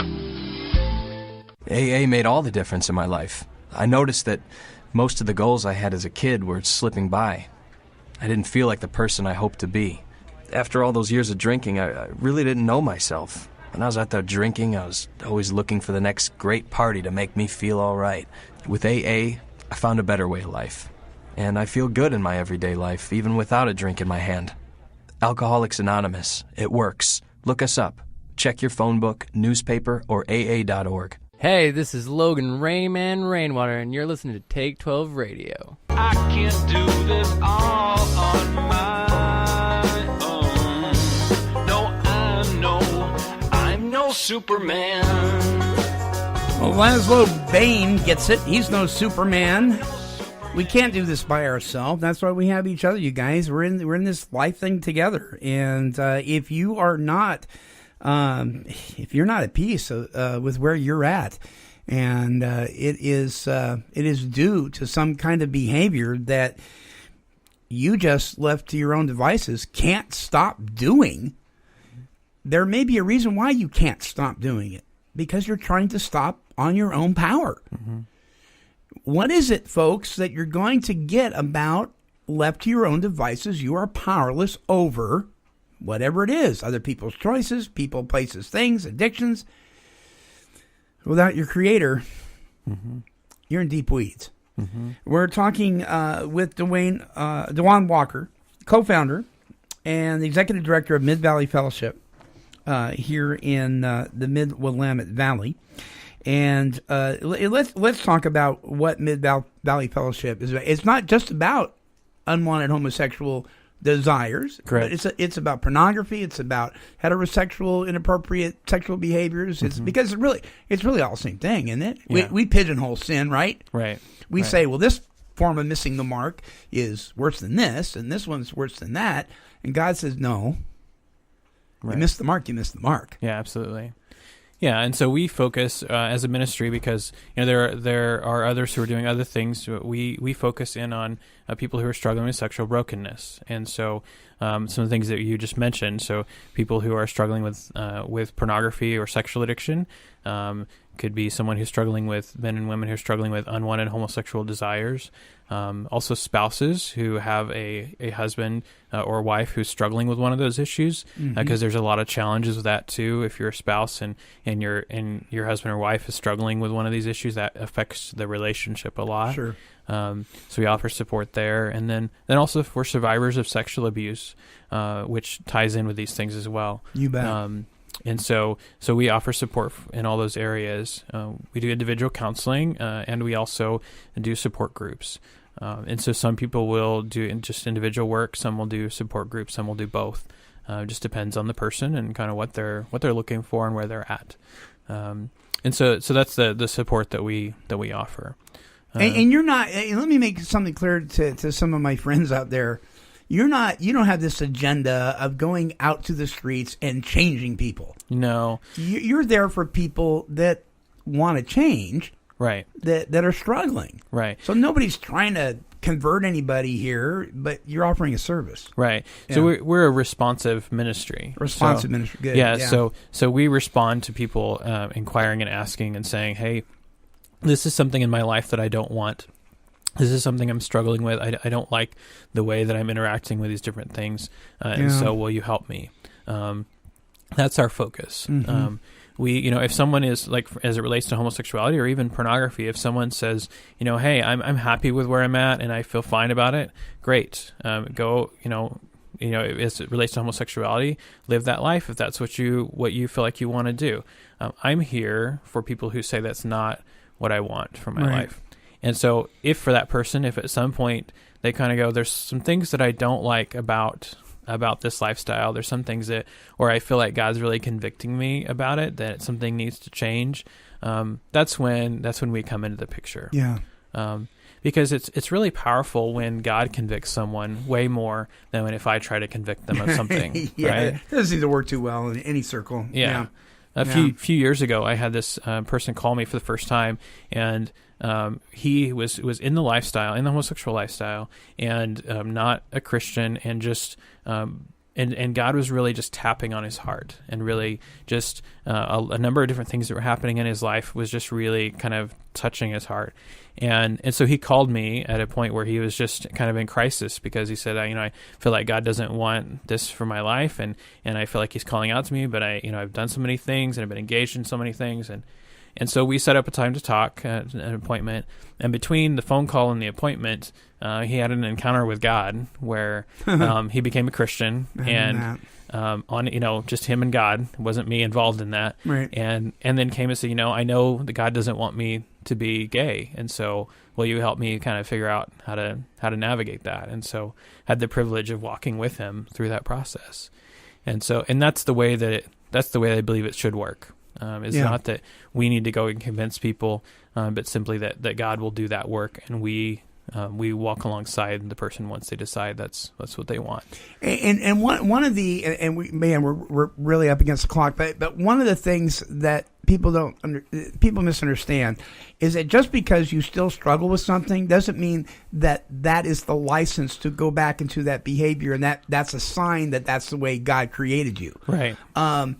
AA made all the difference in my life. I noticed that most of the goals I had as a kid were slipping by. I didn't feel like the person I hoped to be. After all those years of drinking, I really didn't know myself. When I was out there drinking, I was always looking for the next great party to make me feel all right. With AA, I found a better way of life. And I feel good in my everyday life, even without a drink in my hand. Alcoholics Anonymous. It works. Look us up. Check your phone book, newspaper, or AA.org. Hey, this is Logan Rayman Rainwater, and you're listening to Take 12 Radio. I can't do this all on my own. No, I'm no Superman. Well, Laszlo Bane gets it. He's no Superman. We can't do this by ourselves. That's why we have each other, you guys. We're in this life thing together. And if you are not, if you're not at peace with where you're at, and it is due to some kind of behavior that you just left to your own devices can't stop doing, there may be a reason why you can't stop doing it, because you're trying to stop on your own power. Mm-hmm. What is it, folks, that you're going to get about left to your own devices? You are powerless over whatever it is, other people's choices, people, places, things, addictions. Without your creator, mm-hmm. you're in deep weeds. Mm-hmm. We're talking with Duan Walker, co-founder and the executive director of Mid-Valley Fellowship here in the Mid-Willamette Valley. And let's talk about what Mid-Valley Fellowship is. It's not just about unwanted homosexual desires. Correct. But it's about pornography. It's about heterosexual inappropriate sexual behaviors. It's because it's really all the same thing, isn't it? Yeah. We pigeonhole sin, right? Right. We say, well, this form of missing the mark is worse than this, and this one's worse than that. And God says, no. Right. You missed the mark. You missed the mark. Yeah, absolutely. Yeah, and so we focus as a ministry because there are others who are doing other things. We focus in on people who are struggling with sexual brokenness, and so some of the things that you just mentioned. So people who are struggling with pornography or sexual addiction, could be someone who's struggling with men and women who are struggling with unwanted homosexual desires. Also spouses who have a husband or wife who's struggling with one of those issues, because there's a lot of challenges with that too. If you're a spouse and your husband or wife is struggling with one of these issues, that affects the relationship a lot. Sure. So we offer support there, and then also for survivors of sexual abuse, which ties in with these things as well. You bet. And so we offer support in all those areas. We do individual counseling, and we also do support groups. And so some people will do just individual work, some will do support groups, some will do both. Just depends on the person and kind of what they're looking for and where they're at. And so that's the support that we offer. And you're not. Let me make something clear to some of my friends out there. You don't have this agenda of going out to the streets and changing people. No. You're there for people that want to change. Right. That are struggling. Right. So nobody's trying to convert anybody here, but you're offering a service. Right. Yeah. So we're a responsive ministry. Ministry. Good. Yeah. So we respond to people inquiring and asking and saying, hey, this is something in my life that I don't want this is something I'm struggling with. I don't like the way that I'm interacting with these different things. And so will you help me? That's our focus. Mm-hmm. If someone is like, as it relates to homosexuality or even pornography, if someone says, hey, I'm happy with where I'm at and I feel fine about it, great. Go, as it relates to homosexuality, live that life if that's what you feel like you want to do. I'm here for people who say that's not what I want for my life. And so if for that person, if at some point they kind of go, there's some things that I don't like about this lifestyle, there's some things where I feel like God's really convicting me about it, that something needs to change, that's when we come into the picture. Yeah. Because it's really powerful when God convicts someone way more than if I try to convict them of something. Right? It doesn't seem to work too well in any circle. Yeah. A few years ago, I had this person call me for the first time, and he was in the homosexual lifestyle, and not a Christian, and just and God was really just tapping on his heart, and really just a number of different things that were happening in his life was just really kind of touching his heart. And so he called me at a point where he was just kind of in crisis, because he said, I feel like God doesn't want this for my life, and I feel like he's calling out to me, but I've done so many things and I've been engaged in so many things, and so we set up a time to talk, an appointment, and between the phone call and the appointment, he had an encounter with God where he became a Christian, and on just him and God. It wasn't me involved in that, right? And then came and said, I know that God doesn't want me to be gay, and so will you help me kind of figure out how to navigate that? And so had the privilege of walking with him through that process, and that's the way I believe it should work. It's not that we need to go and convince people, but simply that God will do that work, and we walk alongside the person once they decide that's what they want. And one of the we're really up against the clock, but one of the things that people misunderstand is that just because you still struggle with something doesn't mean that is the license to go back into that behavior, and that's a sign that that's the way God created you. Right. Are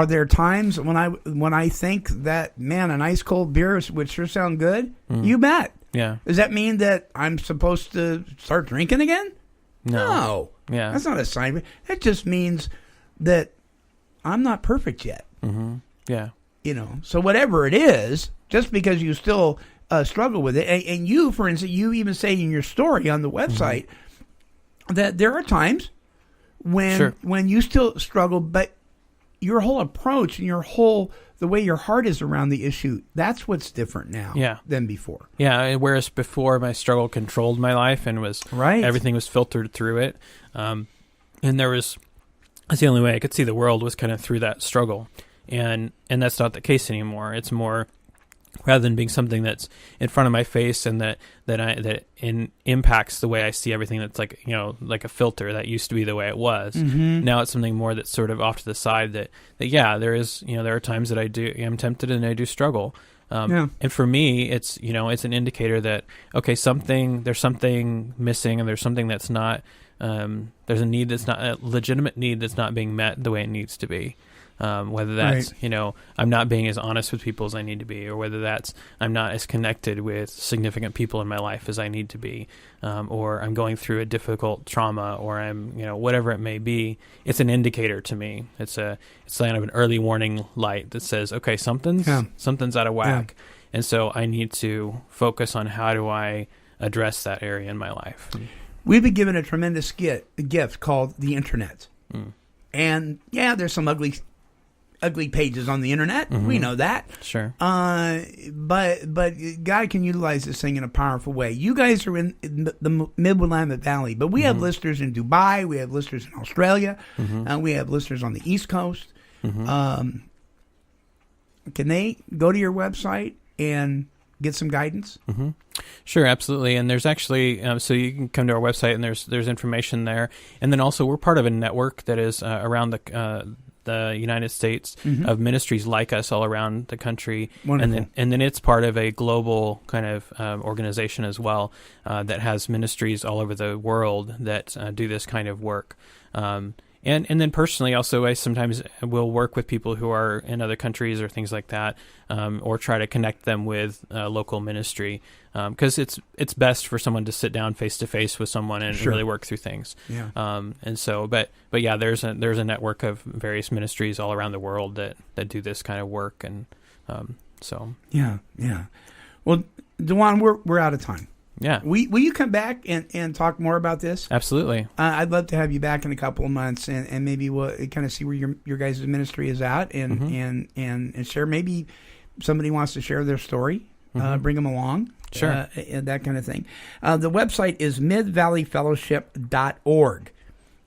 there times when I think that, man, an ice cold beer would sure sound good? You bet. Yeah. Does that mean that I'm supposed to start drinking again? No. Yeah. That's not a sign. That just means that I'm not perfect yet. Mm-hmm. Yeah. So whatever it is, just because you still struggle with it, and you, for instance, you even say in your story on the website that there are times when you still struggle, but your whole approach and the way your heart is around the issue, that's what's different now than before. Yeah, whereas before my struggle controlled my life and was everything was filtered through it. And that's the only way I could see the world was kind of through that struggle. And that's not the case anymore. It's more, rather than being something that's in front of my face and that impacts the way I see everything, that's like a filter that used to be the way it was. Mm-hmm. Now it's something more that's sort of off to the side that there are times that I'm tempted and I do struggle. And for me, it's an indicator that, okay, there's something missing, and there's something that's not, there's a need that's not a legitimate need that's not being met the way it needs to be. Whether that's, I'm not being as honest with people as I need to be, or whether that's I'm not as connected with significant people in my life as I need to be, or I'm going through a difficult trauma, or I'm, whatever it may be, it's an indicator to me. It's kind of an early warning light that says, okay, something's out of whack. Yeah. And so I need to focus on how do I address that area in my life. We've been given a tremendous gift called the internet. And there's some ugly pages on the internet. Mm-hmm. We know that. Sure. But God can utilize this thing in a powerful way. You guys are in the Mid-Willamette Valley, but we have listeners in Dubai. We have listeners in Australia. And we have listeners on the East Coast. Can they go to your website and get some guidance? Sure, absolutely. And there's actually, so you can come to our website, and there's information there. And then also we're part of a network that is around the United States of ministries like us all around the country. Wonderful. And then it's part of a global kind of organization as well that has ministries all over the world that do this kind of work. And then personally, also, I sometimes will work with people who are in other countries or things like that, or try to connect them with local ministry, because it's best for someone to sit down face to face with someone and Sure. really work through things. Yeah. And so, but yeah, there's a network of various ministries all around the world that do this kind of work, and so Yeah. Well, Duan, we're out of time. Yeah. Will you come back and talk more about this? Absolutely. I'd love to have you back in a couple of months, and maybe we'll kind of see where your guys' ministry is at, and share. Maybe somebody wants to share their story, bring them along. Sure. And that kind of thing. The website is midvalleyfellowship.org.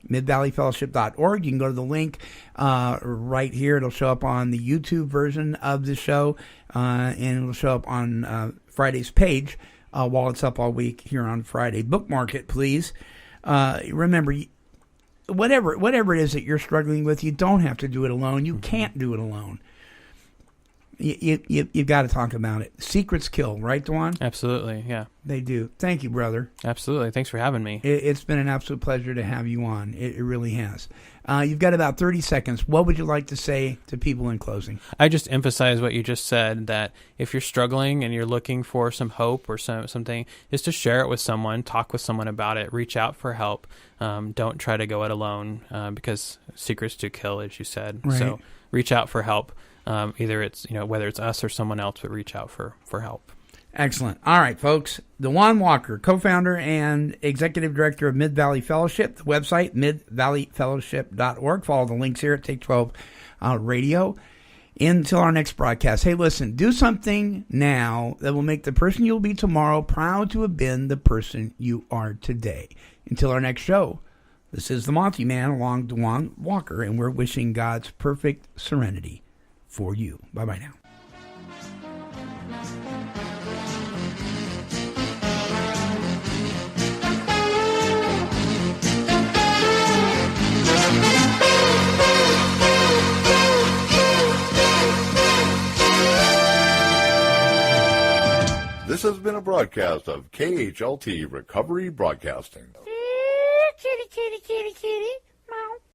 midvalleyfellowship.org. You can go to the link right here. It'll show up on the YouTube version of the show, and it'll show up on Friday's page while it's up all week here on Friday. Bookmark it, please. Remember, whatever it is that you're struggling with, you don't have to do it alone. You can't do it alone. You've got to talk about it. Secrets kill, right, Duan? Absolutely, yeah. They do. Thank you, brother. Absolutely. Thanks for having me. It's been an absolute pleasure to have you on. It really has. You've got about 30 seconds. What would you like to say to people in closing? I just emphasize what you just said, that if you're struggling and you're looking for some hope or something, is to share it with someone, talk with someone about it, reach out for help. Don't try to go it alone, because secrets do kill, as you said. Right. So reach out for help. Either it's, whether it's us or someone else, but reach out for help. Excellent. All right, folks. Duan Walker, co-founder and executive director of Mid-Valley Fellowship. The website, midvalleyfellowship.org. Follow the links here at Take 12 Radio. Until our next broadcast. Hey, listen, do something now that will make the person you'll be tomorrow proud to have been the person you are today. Until our next show, this is the Monty Man along Duan Walker, and we're wishing God's perfect serenity for you. Bye-bye now. This has been a broadcast of KHLT Recovery Broadcasting. Kitty, kitty, kitty, kitty.